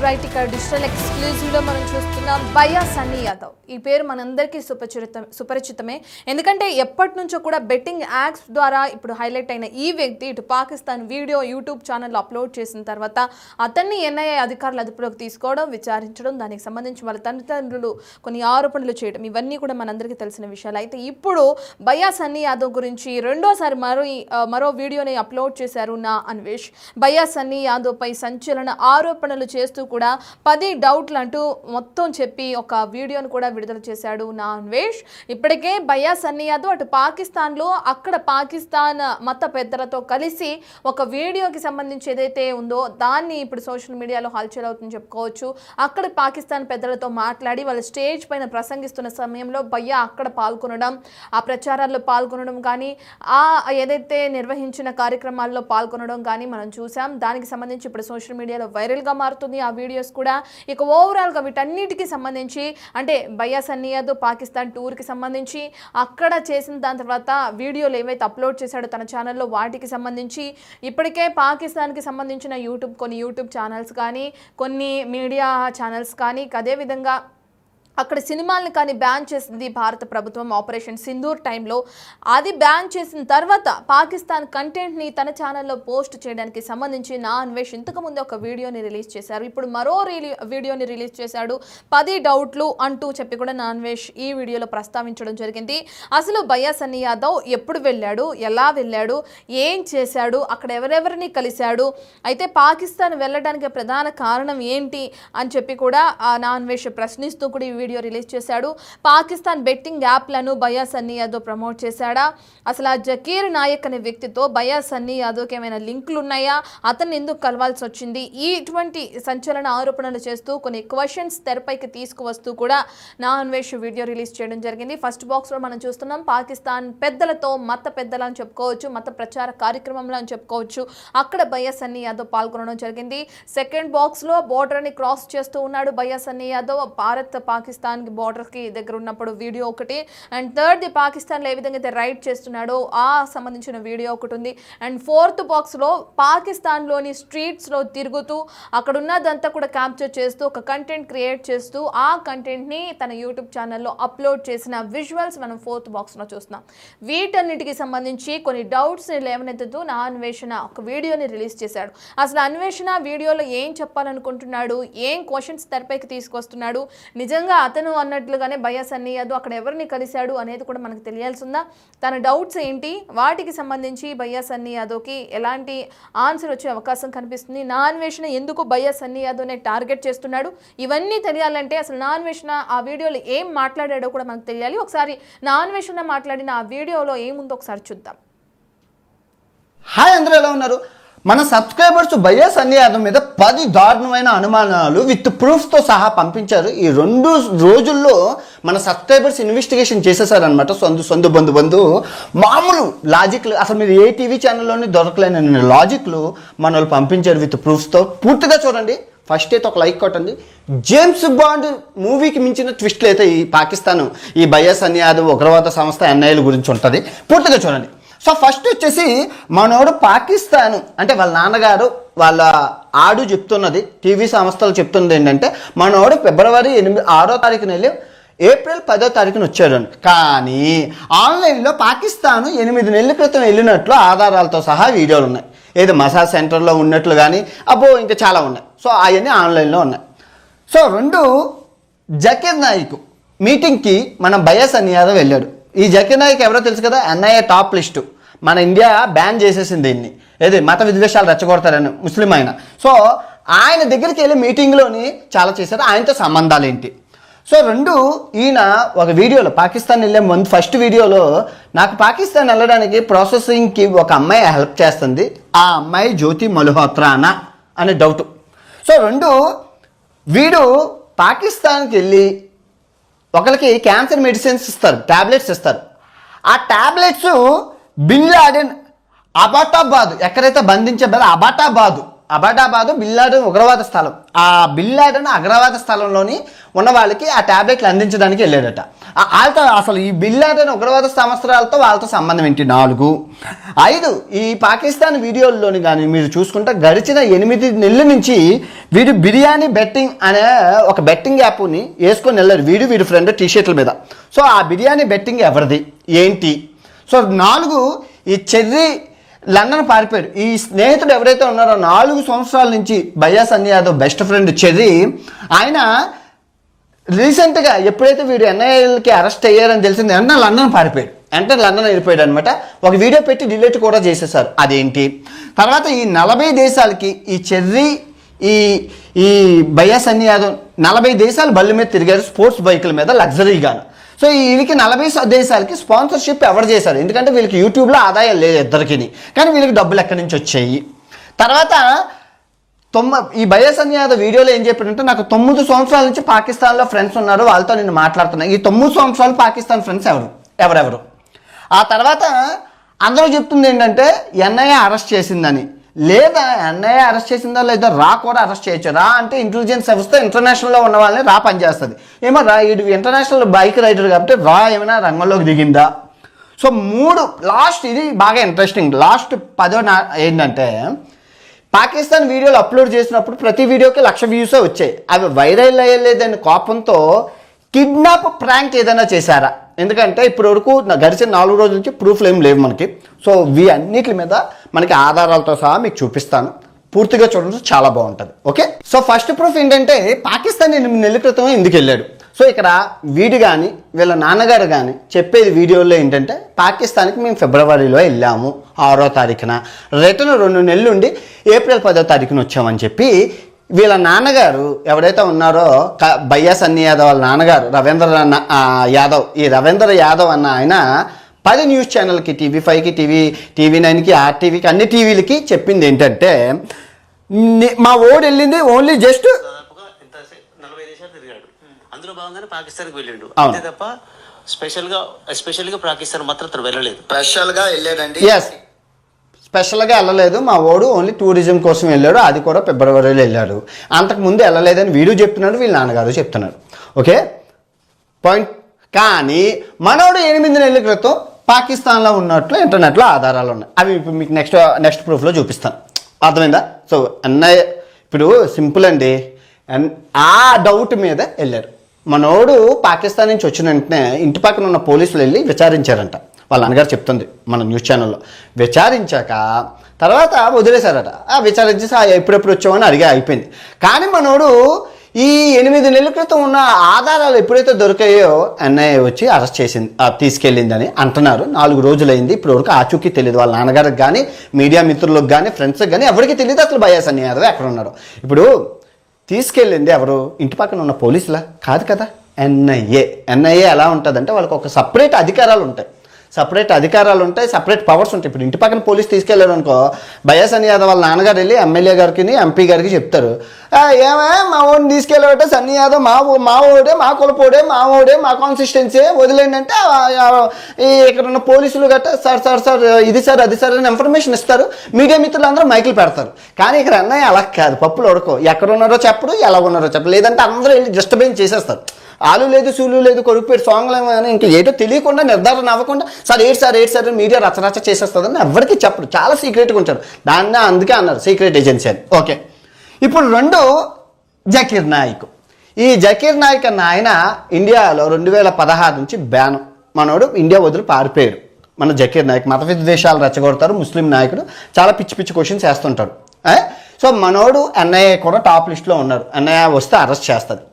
Right ఇక్కడ digital exclusive లో మనం చూస్తున్నాం భయ్యా సన్నీ యాదవ్. ఈ పేరు మనందరికీ సుపరిచితమే. ఎందుకంటే ఎప్పటి నుంచో కూడా బెట్టింగ్ యాప్స్ ద్వారా ఇప్పుడు హైలైట్ అయిన ఈ వ్యక్తి ఇటు పాకిస్తాన్ వీడియో యూట్యూబ్ ఛానల్లో అప్లోడ్ చేసిన తర్వాత అతన్ని ఎన్ఐఏ అధికారులు అదుపులోకి తీసుకోవడం, విచారించడం, దానికి సంబంధించి వాళ్ళ తల్లిదండ్రులు కొన్ని ఆరోపణలు చేయడం, ఇవన్నీ కూడా మనందరికీ తెలిసిన విషయాలు. అయితే ఇప్పుడు భయ్యా సన్నీ యాదవ్ గురించి రెండోసారి మరో వీడియోని అప్లోడ్ చేశారు నా అన్వేష్. భయ్యా సన్నీ యాదవ్ పై సంచలన ఆరోపణలు చేస్తూ కూడా 10 డౌట్లు అంటూ మొత్తం చెప్పి ఒక వీడియోను కూడా విడుదల చేశాడు నా అన్వేష్. ఇప్పటికే భయ్యా సన్నీ యాదవ్ అటు పాకిస్తాన్లో అక్కడ పాకిస్తాన్ మత పెద్దలతో కలిసి ఒక వీడియోకి సంబంధించి ఏదైతే ఉందో దాన్ని ఇప్పుడు సోషల్ మీడియాలో హల్చల్ అవుతుందని చెప్పుకోవచ్చు. అక్కడ పాకిస్తాన్ పెద్దలతో మాట్లాడి వాళ్ళ స్టేజ్ పైన ప్రసంగిస్తున్న సమయంలో భయ్యా అక్కడ పాల్గొనడం, ఆ ప్రచారాల్లో పాల్గొనడం కానీ ఆ ఏదైతే నిర్వహించిన కార్యక్రమాల్లో పాల్గొనడం కానీ మనం చూసాం. దానికి సంబంధించి ఇప్పుడు సోషల్ మీడియాలో వైరల్గా మారుతుంది ఆ వీడియోస్ కూడా. ఇక ఓవరాల్గా వీటన్నిటికీ సంబంధించి అంటే భయ్యా సన్నీ యాదవ్ పాకిస్తాన్ టూర్కి సంబంధించి అక్కడ చేసిన దాని తర్వాత వీడియోలు ఏవైతే అప్లోడ్ చేశాడో తన ఛానల్లో వాటికి సంబంధించి ఇప్పటికే పాకిస్తాన్కి సంబంధించిన కొన్ని యూట్యూబ్ ఛానల్స్ కానీ కొన్ని మీడియా ఛానల్స్ కానీ అదేవిధంగా అక్కడ సినిమాల్ని కానీ బ్యాన్ చేసింది భారత ప్రభుత్వం ఆపరేషన్ సింధూర్ టైంలో. అది బ్యాన్ చేసిన తర్వాత పాకిస్తాన్ కంటెంట్ని తన ఛానల్లో పోస్ట్ చేయడానికి సంబంధించి నా అన్వేష్ ఇంతకుముందు ఒక వీడియోని రిలీజ్ చేశారు. ఇప్పుడు మరో వీడియోని రిలీజ్ చేశాడు. 10 డౌట్లు అంటూ చెప్పి కూడా నా అన్వేష్ ఈ వీడియోలో ప్రస్తావించడం జరిగింది. అసలు భయ్యా సన్నీ యాదవ్ ఎప్పుడు వెళ్ళాడు, ఎలా వెళ్ళాడు, ఏం చేశాడు, అక్కడ ఎవరెవరిని కలిశాడు, అయితే పాకిస్తాన్ వెళ్ళడానికి ప్రధాన కారణం ఏంటి అని చెప్పి కూడా నా అన్వేష్ ప్రశ్నిస్తూ కూడా ఈ వీడియో రిలీజ్ చేశాడు. పాకిస్తాన్ బెట్టింగ్ యాప్లను భయ్యా సన్నీ యాదవ్ ప్రమోట్ చేశాడా, అసలు ఆ జకీర్ నాయక్ అనే వ్యక్తితో భయ్యా సన్నీ యాదవ్కి ఏమైనా లింకులు ఉన్నాయా, అతన్ని ఎందుకు కలవాల్సి వచ్చింది, ఇటువంటి సంచలన ఆరోపణలు చేస్తూ కొన్ని క్వశ్చన్స్ తెరపైకి తీసుకువస్తూ కూడా నా అన్వేష్ వీడియో రిలీజ్ చేయడం జరిగింది. ఫస్ట్ బాక్స్లో మనం చూస్తున్నాం పాకిస్తాన్ పెద్దలతో, మత పెద్దలు అని చెప్పుకోవచ్చు, మత ప్రచార కార్యక్రమంలో అని చెప్పుకోవచ్చు, అక్కడ భయ్యా సన్నీ యాదవ్ పాల్గొనడం జరిగింది. సెకండ్ బాక్స్లో బోర్డర్ని క్రాస్ చేస్తూ ఉన్నాడు భయ్యా సన్నీ యాదవ్, భారత్ పాకిస్తాన్ బోర్డర్కి దగ్గర ఉన్నప్పుడు వీడియో ఒకటి. అండ్ థర్డ్ పాకిస్తాన్లో ఏ విధంగా అయితే రైడ్ చేస్తున్నాడో ఆ సంబంధించిన వీడియో ఒకటి ఉంది. అండ్ ఫోర్త్ బాక్స్లో పాకిస్తాన్లోని స్ట్రీట్స్లో తిరుగుతూ అక్కడ ఉన్నదంతా కూడా క్యాప్చర్ చేస్తూ ఒక కంటెంట్ క్రియేట్ చేస్తూ ఆ కంటెంట్ని తన యూట్యూబ్ ఛానల్లో అప్లోడ్ చేసిన విజువల్స్ మనం ఫోర్త్ బాక్స్లో చూస్తున్నాం. వీటన్నిటికి సంబంధించి కొన్ని డౌట్స్ని లేవనెత్తుతూ నా అన్వేషణ ఒక వీడియోని రిలీజ్ చేశాడు. అసలు అన్వేషణ వీడియోలో ఏం చెప్పాలనుకుంటున్నాడు, ఏం క్వశ్చన్స్ తెరపైకి తీసుకొస్తున్నాడు, నిజంగా అతను అన్నట్లుగానే భయ్యా సన్నీ యాదవ్ అక్కడ ఎవరిని కలిశాడు అనేది కూడా మనకు తెలియాల్సి ఉందా, తన డౌట్స్ ఏంటి, వాటికి సంబంధించి భయ్యా సన్నీ యాదవ్కి ఎలాంటి ఆన్సర్ వచ్చే అవకాశం కనిపిస్తుంది, నా అన్వేషణ ఎందుకు భయ్యా సన్నీ యాదవ్నే టార్గెట్ చేస్తున్నాడు, ఇవన్నీ తెలియాలంటే అసలు నా అన్వేషణ ఆ వీడియోలో ఏం మాట్లాడాడో కూడా మనకు తెలియాలి. ఒకసారి నా అన్వేషణ మాట్లాడిన ఆ వీడియోలో ఏముందో ఒకసారి చూద్దాం. హాయ్, అందరూ ఎలా ఉన్నారు? మన సబ్స్క్రైబర్స్ భయ్యా సన్నీ యాదవ్ మీద 10 దారుణమైన అనుమానాలు విత్ ప్రూఫ్తో సహా పంపించారు. ఈ 2 రోజుల్లో మన సబ్స్క్రైబర్స్ ఇన్వెస్టిగేషన్ చేసేసారనమాట. సొందు బంధు మామూలు లాజిక్లు, అసలు మీరు ఏ టీవీ ఛానల్లోనే దొరకలేని లాజిక్లు మన వాళ్ళు పంపించారు విత్ ప్రూఫ్స్తో. పూర్తిగా చూడండి. ఫస్ట్ అయితే ఒక లైక్ కొట్టండి. జేమ్స్ బాండ్ మూవీకి మించిన ట్విస్ట్లు అయితే ఈ పాకిస్తాన్ ఈ భయ్యా సన్నీ యాదవ్ ఉగ్రవాద సంస్థ ఎన్ఐఏల గురించి ఉంటుంది. పూర్తిగా చూడండి. సో ఫస్ట్ వచ్చేసి మనోడు పాకిస్తాన్ అంటే వాళ్ళ నాన్నగారు వాళ్ళ ఆడు చెప్తున్నది, టీవీ సంస్థలు చెప్తున్నది ఏంటంటే మనోడు ఫిబ్రవరి 6వ తారీఖున వెళ్ళి ఏప్రిల్ 10వ తారీఖున వచ్చాడు. కానీ ఆన్లైన్లో పాకిస్తాన్ 8 నెలల క్రితం వెళ్ళినట్లు ఆధారాలతో సహా వీడియోలు ఉన్నాయి. ఏదో మసాజ్ సెంటర్లో ఉన్నట్లు కానీ ఇంకా చాలా ఉన్నాయి. సో అవన్నీ ఆన్లైన్లో ఉన్నాయి. సో 2 జకీర్ నాయక్ మీటింగ్కి మన భయ్యా సన్నీ యాదవ్ వెళ్ళాడు. ఈ జకీర్ నాయక్ ఎవరో తెలుసు కదా, ఎన్ఐఏ టాప్ లిస్టు. మన ఇండియా బ్యాన్ చేసేసింది దీన్ని, ఏది మత విద్వేషాలు రెచ్చగొడతారని, ముస్లిం ఆయన. సో ఆయన దగ్గరికి వెళ్ళి మీటింగ్లోని చాలా చేశారు. ఆయనతో సంబంధాలు ఏంటి? సో 2 ఈయన ఒక వీడియోలో పాకిస్తాన్ వెళ్ళే ముందు ఫస్ట్ వీడియోలో నాకు పాకిస్తాన్ వెళ్ళడానికి ప్రాసెసింగ్కి ఒక అమ్మాయి హెల్ప్ చేస్తుంది, ఆ అమ్మాయి జ్యోతి మల్హోత్రానా అనే డౌట్. సో 2 వీడు పాకిస్తాన్కి వెళ్ళి ఒకరికి క్యాన్సర్ మెడిసిన్స్ ఇస్తారు, ట్యాబ్లెట్స్ ఇస్తారు. ఆ ట్యాబ్లెట్స్ బిన్ లాడెన్ అబాటాబాద్ ఎక్కడైతే బంధించబడారో అబాటాబాదు బిన్ లాడెన్ ఉగ్రవాద స్థలం. ఆ బిన్ లాడెన్ ఉగ్రవాద స్థలంలోని ఉన్న వాళ్ళకి ఆ ట్యాబ్లెట్లు అందించడానికి వెళ్ళాడట. వాళ్ళతో అసలు ఈ బిల్ లాదెన్ ఉగ్రవాద సంవత్సరాలతో వాళ్ళతో సంబంధం ఏంటి? 4. 5 ఈ పాకిస్తాన్ వీడియోల్లోని కానీ మీరు చూసుకుంటే గడిచిన 8 నెలల నుంచి వీడు బిర్యానీ బెట్టింగ్ అనే ఒక బెట్టింగ్ యాప్ని వేసుకొని వెళ్ళారు వీడి ఫ్రెండ్ టీషర్ట్ల మీద. సో ఆ బిర్యానీ బెట్టింగ్ ఎవరిది ఏంటి? సో 4 ఈ చెర్రీ లండన్ పారిపోయాడు. ఈ స్నేహితుడు ఎవరైతే ఉన్నారో 4 సంవత్సరాల నుంచి భయ్యా Sunny Yadav best friend cherry, ఆయన రీసెంట్గా ఎప్పుడైతే వీడు ఎన్ఐఏకి అరెస్ట్ అయ్యారని తెలిసింది వెంటనే లండన్ పారిపోయాడు. వెంటనే లండన్ వెళ్ళిపోయాడు అనమాట. ఒక వీడియో పెట్టి డిలీట్ కూడా చేసేసారు. అదేంటి? తర్వాత ఈ 40 దేశాలకి ఈ చెర్రీ ఈ భయ్యా సన్నీ యాదవ్ 40 దేశాలు బళ్ళు మీద తిరిగారు, స్పోర్ట్స్ బైకుల మీద లగ్జరీగాను. సో వీళ్ళకి 40 దేశాలకి స్పాన్సర్షిప్ ఎవరు చేశారు? ఎందుకంటే వీళ్ళకి యూట్యూబ్లో ఆదాయం లేదు ఇద్దరికి, కానీ వీళ్ళకి డబ్బులు ఎక్కడి నుంచి వచ్చాయి? తర్వాత ఈ భయ్యా సన్నీ యాదవ్ వీడియోలో ఏం చెప్పాడంటే, నాకు 9 సంవత్సరాల నుంచి పాకిస్తాన్లో ఫ్రెండ్స్ ఉన్నారు, వాళ్ళతో నేను మాట్లాడుతున్నాను. ఈ 9 సంవత్సరాలు పాకిస్తాన్ ఫ్రెండ్స్ ఎవరెవరు? ఆ తర్వాత అందరూ చెప్తుంది ఏంటంటే ఎన్ఐఏ అరెస్ట్ చేసిందని. లేదా ఎన్ఐఏ అరెస్ట్ చేసిందా లేదా రా కూడా అరెస్ట్ చేయొచ్చు. రా అంటే ఇంటెలిజెన్స్ వ్యవస్థ ఇంటర్నేషనల్లో ఉన్న వాళ్ళని రా పనిచేస్తుంది. ఏమో రా ఇది ఇంటర్నేషనల్ బైక్ రైడర్ కాబట్టి రా ఏమైనా రంగంలోకి దిగిందా? సో 3 లాస్ట్ ఇది బాగా ఇంట్రెస్టింగ్. లాస్ట్ 10 ఏంటంటే పాకిస్తాన్ వీడియోలు అప్లోడ్ చేసినప్పుడు ప్రతి వీడియోకి 1,00,000 వ్యూసే వచ్చాయి. అవి వైరల్ అయ్యలేదని కోపంతో కిడ్నాప్ ప్రాంక్ ఏదైనా చేశారా? ఎందుకంటే ఇప్పటి వరకు గడిచిన 4 రోజుల నుంచి ప్రూఫ్లు ఏం లేవు మనకి. సో అన్నిటి మీద మనకి ఆధారాలతో సహా మీకు చూపిస్తాను, పూర్తిగా చూడండి, చాలా బాగుంటుంది. ఓకే, సో ఫస్ట్ ప్రూఫ్ ఏంటంటే పాకిస్తాన్ 8 నెలల క్రితం ఎందుకు వెళ్ళాడు? సో ఇక్కడ వీడు కానీ వీళ్ళ నాన్నగారు కానీ చెప్పేది వీడియోలో ఏంటంటే పాకిస్తాన్కి మేము ఫిబ్రవరిలో వెళ్ళాము 6వ తారీఖున, రిటర్న్ 2 నెలలు ఉండి ఏప్రిల్ 10వ తారీఖున వచ్చామని చెప్పి వీళ్ళ నాన్నగారు ఎవరైతే ఉన్నారో భయ్యా సన్నీ యాదవ్ వాళ్ళ నాన్నగారు రవీంద్ర యాదవ్, ఈ రవీంద్ర యాదవ్ అన్న ఆయన 10 న్యూస్ ఛానల్కి, TV5కి, TV9కి, ఆర్టీవీకి, అన్ని టీవీలకి చెప్పింది ఏంటంటే మా ఓడి వెళ్ళింది ఓన్లీ జస్ట్ 40 దేశాలు తిరిగాడు, అందులో భాగంగానే పాకిస్తాన్కి వెళ్ళిండు అంతే తప్ప స్పెషల్గా పాకిస్తాన్ మాత్రం అతను వెళ్ళలేదు. స్పెషల్గా వెళ్ళాడండి. ఎస్, స్పెషల్గా వెళ్ళలేదు. మా ఓడు ఓన్లీ టూరిజం కోసం వెళ్ళాడు, అది కూడా ఫిబ్రవరిలో వెళ్ళాడు. అంతకుముందు వెళ్ళలేదని వీడు చెప్తున్నాడు, వీళ్ళ నాన్నగారు చెప్తున్నారు. Okay point. కానీ మనోడు 8 నెలల క్రితం పాకిస్తాన్లో ఉన్నట్లు ఇంటర్నెట్లో ఆధారాలు ఉన్నాయి. అవి ఇప్పుడు మీకు నెక్స్ట్ ప్రూఫ్లో చూపిస్తాను. అర్థమైందా? సో అన్నయ్య ఇప్పుడు సింపుల్ అండి. ఆ డౌట్ మీద వెళ్ళారు. మనోడు పాకిస్తాన్ నుంచి వచ్చిన వెంటనే ఇంటి పక్కన ఉన్న పోలీసులు వెళ్ళి విచారించారంట. వాళ్ళ నాన్నగారు చెప్తుంది మన న్యూస్ ఛానల్లో. విచారించాక తర్వాత వదిలేశారట. విచారించేసి ఎప్పుడెప్పుడు వచ్చామని అడిగా అయిపోయింది. కానీ మనోడు ఈ 8 నెలల క్రితం ఉన్న ఆధారాలు ఎప్పుడైతే దొరికాయో ఎన్ఐఏ వచ్చి అరెస్ట్ చేసింది, తీసుకెళ్ళిందని అంటున్నారు. 4 రోజులైంది, ఇప్పుడు వరకు ఆచూకీ తెలియదు. వాళ్ళ నాన్నగారికి కానీ, మీడియా మిత్రులకు కానీ, ఫ్రెండ్స్కి కానీ ఎవరికి తెలియదు అసలు భయ్యా సన్నీ యాదవ్ ఎక్కడ ఉన్నారో. ఇప్పుడు తీసుకెళ్ళింది ఎవరు? ఇంటి పక్కన ఉన్న పోలీసులా? కాదు కదా, ఎన్ఐఏ. ఎన్ఐఏ ఎలా ఉంటుందంటే వాళ్ళకి ఒక సపరేట్ అధికారాలు ఉంటాయి, సపరేట్ పవర్స్ ఉంటాయి. ఇప్పుడు ఇంటి పక్కన పోలీసు తీసుకెళ్లారు అనుకో, భయ్యా సన్నీ యాదవ్ వాళ్ళ నాన్నగారు వెళ్ళి ఎమ్మెల్యే గారికి, ఎంపీ గారికి చెప్తారు, ఏమే మా ఓడిని తీసుకెళ్ళబట్టే సన్నీ యాదవ్ మా ఓడే, మా కులపోడే, మా ఓడే, మా కాన్సిస్టెన్సీ వదిలేండి అంటే ఇక్కడ ఉన్న పోలీసులు గట్ట సార్ ఇది సార్ అది సార్ అని ఇన్ఫర్మేషన్ ఇస్తారు. మీడియా మిత్రులు అందరూ మైకులు పెడతారు. కానీ ఇక్కడ అన్నయ్య అలా కాదు, పప్పులు ఉడకో, ఎక్కడ ఉన్నారో చెప్పరు, ఎలా ఉన్నారో చెప్పరు. లేదంటే అందరూ వెళ్ళి డిస్టర్బెన్స్ చేసేస్తారు. ఆలు లేదు, సూలు లేదు, కొడుకు పేరు సాంగ్లు అని ఇంకా ఏటో తెలియకుండా నిర్ధారణ అవ్వకుండా సార్ ఏడు సార్ మీడియా రచరచ చేసేస్తుందని ఎవరికి చెప్పరు, చాలా సీక్రెట్గా ఉంటారు. దాన్ని అందుకే అన్నారు సీక్రెట్ ఏజెన్సీ అని. ఓకే, ఇప్పుడు 2 జకీర్ నాయక్. ఈ జకీర్ నాయక్ అన్న ఆయన ఇండియాలో 2016 నుంచి బ్యాన్. మనోడు ఇండియా వదిలి పారిపోయాడు. మన జకీర్ నాయక్ మత విద్వేషాలు రెచ్చగొడతారు, ముస్లిం నాయకుడు, చాలా పిచ్చి క్వశ్చన్స్ వేస్తుంటాడు. సో మనోడు ఎన్ఐఏ కూడా టాప్ లిస్ట్లో ఉన్నారు. ఎన్ఐఏ వస్తే అరెస్ట్ చేస్తుంది.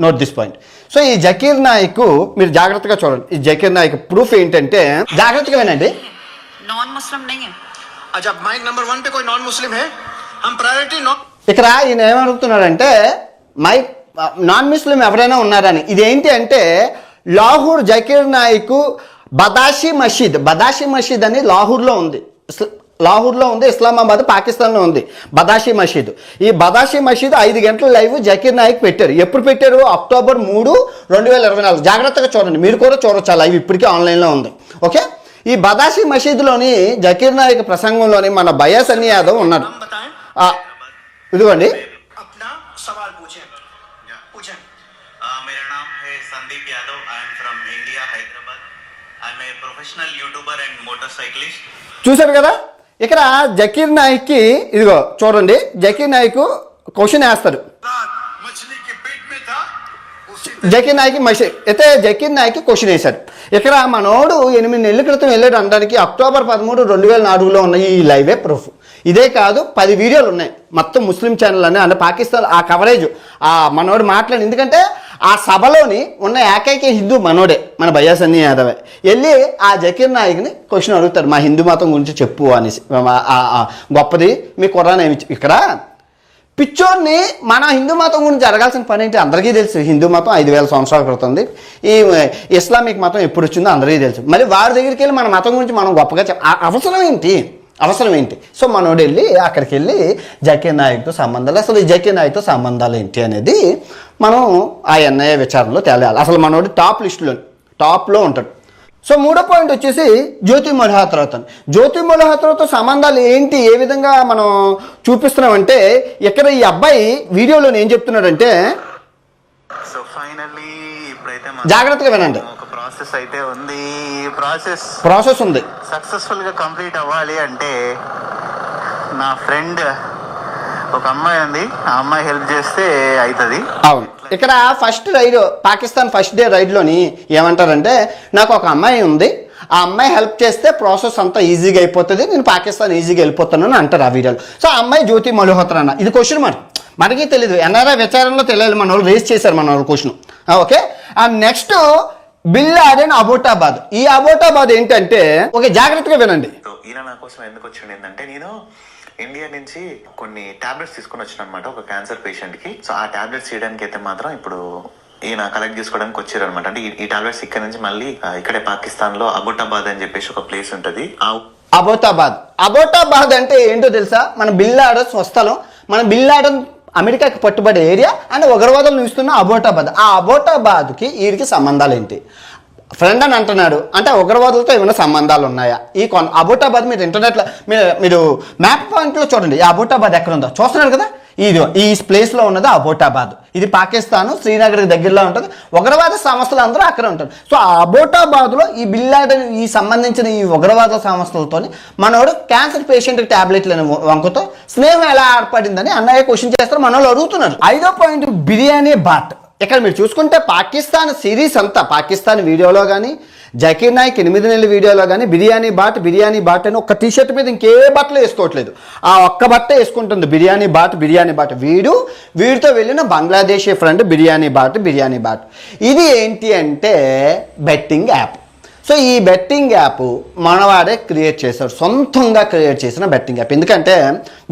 Note this point. సో ఈ జకీర్ నాయక్ మీరు జాగ్రత్తగా చూడండి. ఈ జకీర్ నాయక్ ప్రూఫ్ ఏంటంటే, జాగ్రత్తగా వినండి. नॉन मुस्लिम नहीं है। अच्छा, माइक नंबर 1 पे कोई नॉन मुस्लिम है? हम प्रायोरिटी नॉन. ఇక్కడ ఈయన ఏమడుగుతున్నాడంటే నాన్ ముస్లిం ఎవరైనా ఉన్నారని. ఇదేంటి అంటే లాహోర్ జకీర్ నాయక్ బదాషీ మసీద్ అని లాహోర్లో ఉంది, ఇస్లామాబాద్ పాకిస్తాన్లో ఉంది బదాషీ మసీద్. ఈ బదాషీ మసీద్ 5 గంటల లైవ్ జకీర్ నాయక్ పెట్టారు. ఎప్పుడు పెట్టారు? అక్టోబర్ 3, 2024. జాగ్రత్తగా చూడండి, మీరు కూడా చూడొచ్చు. ఆ లైవ్ ఇప్పటికీ ఆన్లైన్లో ఉంది. ఓకే, ఈ బదాషీ మసీద్లోని జకీర్ నాయక్ ప్రసంగంలోని మన భయ్యా సన్నీ యాదవ్ ఉన్నాడు. ఇదిగోండి. मेरा नाम है Sandeep Yadav, I am from I'm a professional YouTuber and motorcyclist. చూశారు కదా, ఇక్కడ జకీర్ నాయక్కి ఇదిగో చూడండి, జకీర్ నాయక్ క్వశ్చన్ వేస్తాడు. मछली के पेट में था उसी జకీర్ నాయక్ అయితే జకీర్ నాయక్ క్వశ్చన్ వేశాడు. ఇక్కడ మనోడు 8 నెలల క్రితం వెళ్ళాడు అనడానికి అక్టోబర్ 13, 2004లో ఉన్న ఈ లైవే ప్రూఫ్. ఇదే కాదు 10 వీడియోలు ఉన్నాయి మొత్తం ముస్లిం ఛానల్ అని, అంటే పాకిస్తాన్ ఆ కవరేజ్ ఆ మనోడు మాట్లాడి, ఎందుకంటే ఆ సభలోని ఉన్న ఏకైక హిందూ మనోడే, మన భయ్యా సన్నీ యాదవే. వెళ్ళి ఆ జకీర్ నాయక్ని క్వశ్చన్ అడుగుతారు, మా హిందూ మతం గురించి చెప్పు అనేసి. గొప్పది మీ ఖురాన్ ఏమి. ఇక్కడ పిచ్చోడిని మన హిందూ మతం గురించి జరగాల్సిన పని ఏంటి అందరికీ తెలుసు. హిందూ మతం 5000 సంవత్సరాల క్రితం ఉంది. ఈ ఇస్లామిక్ మతం ఎప్పుడు వచ్చిందో అందరికీ తెలుసు. మరి వారి దగ్గరికి వెళ్ళి మన మతం గురించి మనం గొప్పగా అవసరం ఏంటి? సో మనోడు వెళ్ళి అక్కడికి వెళ్ళి జకీర్ నాయక్తో సంబంధాలు, అసలు ఈ జకీర్ నాయక్తో సంబంధాలు ఏంటి అనేది మనం ఆ ఎన్ఐఏ విచారణలో తేలాలి. అసలు మనోడు టాప్లో ఉంటాడు. సో మూడో పాయింట్ వచ్చేసి జ్యోతి మల్హోత్రాతో. జ్యోతి మల్హోత్రాతో సంబంధాలు ఏంటి, ఏ విధంగా మనం చూపిస్తున్నామంటే ఇక్కడ ఈ అబ్బాయి వీడియోలో ఏం చెప్తున్నాడంటే, సో ఫైనల్లీ ఇప్పుడైతే జాగ్రత్తగా వినండి, ఒక ప్రాసెస్ అయితే ఉంది. ఈ ప్రాసెస్ ఉంది. సక్సెస్ఫుల్ గా కంప్లీట్ అవ్వాలి అంటే నా ఫ్రెండ్ ఒక అమ్మాయి ఉంది, ఆ అమ్మాయి హెల్ప్ చేస్తే అవుతుంది. అవును, ఇక్కడ first raid Pakistan first day రైడ్లోని ఏమంటారంటే, నాకు ఒక అమ్మాయి ఉంది, ఆ అమ్మాయి హెల్ప్ చేస్తే ప్రాసెస్ అంతా ఈజీగా అయిపోతుంది, నేను పాకిస్తాన్ ఈజీగా వెళ్ళిపోతాను అని అంటారు ఆ వీడియోలో. సో ఆ అమ్మాయి జ్యోతి మల్హోత్రా అన్న. ఇది క్వశ్చన్ మనకి తెలియదు, ఎన్ఆర్ఐ విచారణలో తెలియాలి, మన వాళ్ళు రేస్ చేశారు మన వాళ్ళు question. Okay, and next bin Laden Abbottabad. ఈ అబోటాబాద్ ఏంటంటే, ఓకే జాగ్రత్తగా వినండి. ఈయన నా కోసం ఎందుకు వచ్చిండు ఏంటంటే, నేను ఇండియా నుంచి కొన్ని టాబ్లెట్స్ తీసుకొని వచ్చిన అనమాట ఒక క్యాన్సర్ పేషెంట్ కి. సో ఆ టాబ్లెట్స్ చేయడానికి అయితే మాత్రం ఇప్పుడు ఈయన కలెక్ట్ చేసుకోవడానికి వచ్చారు అనమాట. అంటే ఈ టాబ్లెట్స్ ఇక్కడ నుంచి మళ్ళీ ఇక్కడే పాకిస్తాన్ లో అబోటాబాద్ అని చెప్పేసి ఒక ప్లేస్ ఉంటది. అబోటాబాద్ అంటే ఏంటో తెలుసా, మన బిన్ లాడెన్ స్వస్థలం, మన బిన్ లాడెన్ అమెరికాకి పట్టుబడే ఏరియా అండ్ ఉగ్రవాదులు నిలుస్తున్న అబోటాబాద్. ఆ అబోటాబాద్కి వీరికి సంబంధాలు ఏంటి? ఫ్రెండ్ అని అంటున్నాడు అంటే ఉగ్రవాదులతో ఏమైనా సంబంధాలు ఉన్నాయా? ఈ అబోటాబాద్ మీరు ఇంటర్నెట్లో మీరు మ్యాప్ పాయింట్లో చూడండి, ఈ అబోటాబాద్ ఎక్కడ ఉందో చూస్తున్నారు కదా, ఈ ప్లేస్లో ఉన్నది అబోటాబాద్. ఇది పాకిస్తాన్ శ్రీనగర్కి దగ్గరలో ఉంటుంది. ఉగ్రవాద సంస్థలు అందరూ అక్కడ ఉంటారు. సో ఆ అబోటాబాద్లో ఈ బిన్ లాడెన్ ఈ సంబంధించిన ఈ ఉగ్రవాద సంస్థలతో మనోడు క్యాన్సర్ పేషెంట్కి ట్యాబ్లెట్లను వంకుతో స్నేహం ఎలా ఏర్పడిందని అన్నయ్య క్వశ్చన్ చేస్తారు, మన వాళ్ళు అడుగుతున్నారు. 5వ పాయింట్ బిర్యానీ బాట్. ఇక్కడ మీరు చూసుకుంటే పాకిస్తాన్ సిరీస్ అంతా, పాకిస్తాన్ వీడియోలో కానీ జకీర్ నాయక్ 8 నెలల వీడియోలో కానీ బిర్యానీ బాట్ అని ఒక్క టీషర్ట్ మీద ఇంకే బట్టలు వేసుకోవట్లేదు, ఆ ఒక్క బట్ట వేసుకుంటుంది బిర్యానీ బాట్. వీడితో వెళ్ళిన బంగ్లాదేశీ ఫ్రెండ్ బిర్యానీ బాట్. ఇది ఏంటి అంటే బెట్టింగ్ యాప్. సో ఈ బెట్టింగ్ యాప్ మనవాడే క్రియేట్ చేశారు, సొంతంగా క్రియేట్ చేసిన బెట్టింగ్ యాప్. ఎందుకంటే